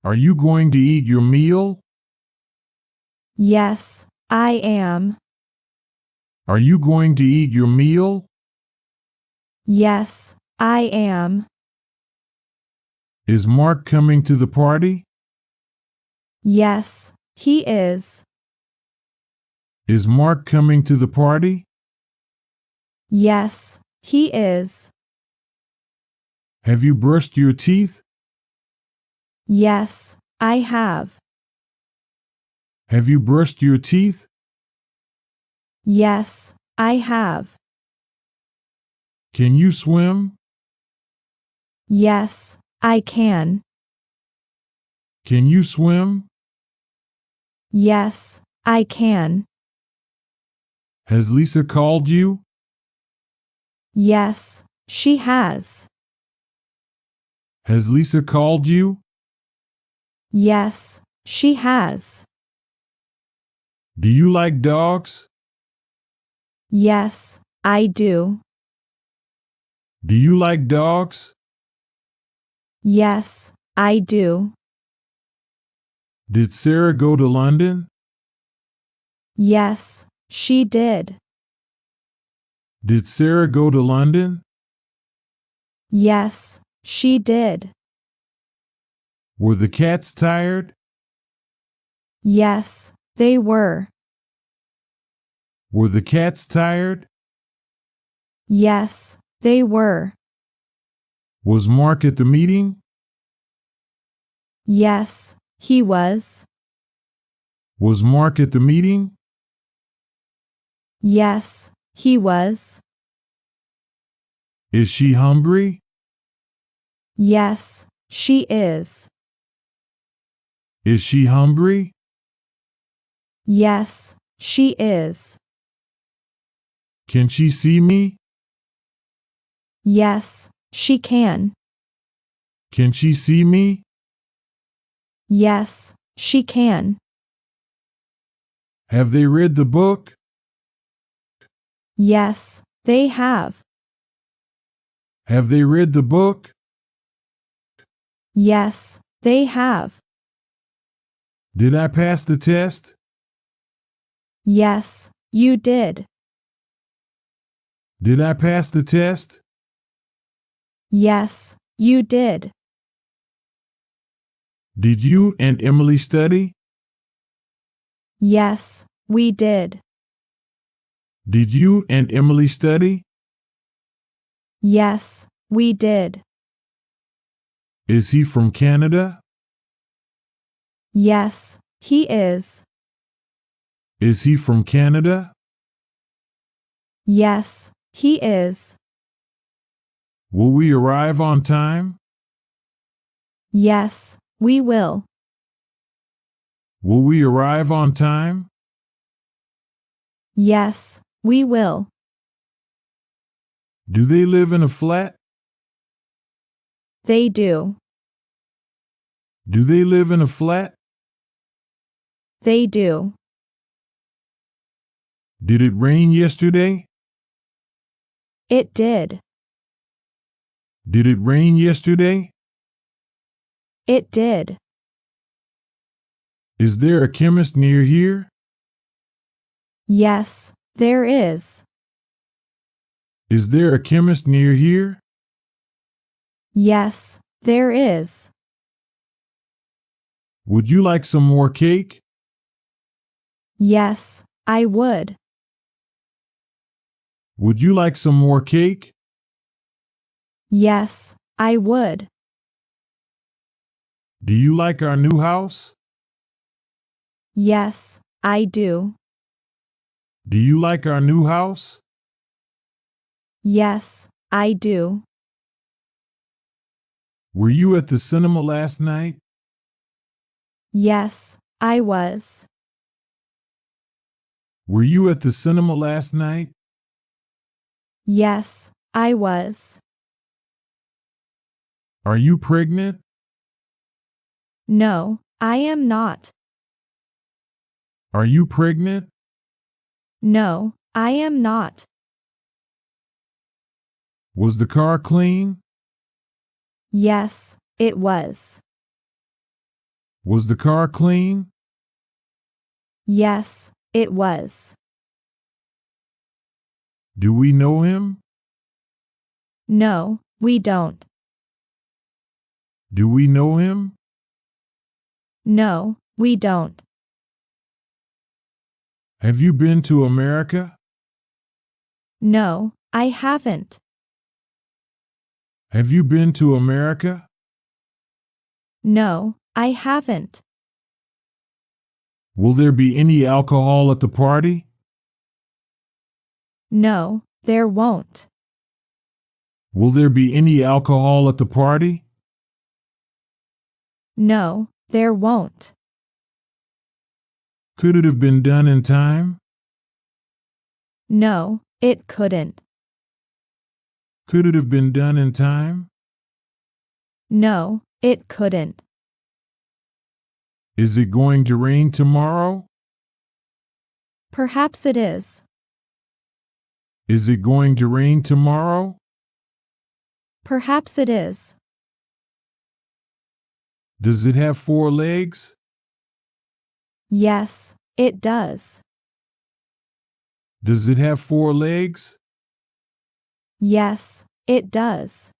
Are you going to eat your meal? Yes, I am. Are you going to eat your meal? Yes, I am. Is Mark coming to the party? Yes, he is. Is Mark coming to the party? Yes, he is. Have you brushed your teeth? Yes, I have. Have you brushed your teeth? Yes, I have. Can you swim? Yes, I can. Can you swim? Yes, I can. Has Lisa called you? Yes, she has. Has Lisa called you? Yes, she has. Do you like dogs? Yes, I do. Do you like dogs? Yes, I do. Did Sarah go to London? Yes, she did. Did Sarah go to London? Yes, she did. Were the cats tired? Yes, they were. Were the cats tired? Yes, they were. Was Mark at the meeting? Yes, he was. Was Mark at the meeting? Yes, he was. Is she hungry? Yes, she is. Is she hungry? Yes, she is. Can she see me? Yes, she can. Can she see me? Yes, she can. Have they read the book? Yes, they have. Have they read the book? Yes, they have. Did I pass the test? Yes, you did. Did I pass the test? Yes, you did. Did you and Emily study? Yes, we did. Did you and Emily study? Yes, we did. Is he from Canada? Yes, he is. Is he from Canada? Yes, he is. Will we arrive on time? Yes, we will. Will we arrive on time? Yes, we will. Do they live in a flat? They do. Do they live in a flat? They do. Did it rain yesterday? It did. Did it rain yesterday? It did. Is there a chemist near here? Yes, there is. Is there a chemist near here? Yes, there is. Would you like some more cake? Yes, I would. Would you like some more cake? Yes, I would. Do you like our new house? Yes, I do. Do you like our new house? Yes, I do. Were you at the cinema last night? Yes, I was. Were you at the cinema last night? Yes, I was. Are you pregnant? No, I am not. Are you pregnant? No, I am not. Was the car clean? Yes, it was. Was the car clean? Yes, it was. Do we know him? No, we don't. Do we know him? No, we don't. Have you been to America? No, I haven't. Have you been to America? No, I haven't. Will there be any alcohol at the party? No, there won't. Will there be any alcohol at the party? No, there won't. Could it have been done in time? No, it couldn't. Could it have been done in time? No, it couldn't. Is it going to rain tomorrow? Perhaps it is. Is it going to rain tomorrow? Perhaps it is. Does it have 4 legs? Yes, it does. Does it have 4 legs? Yes, it does.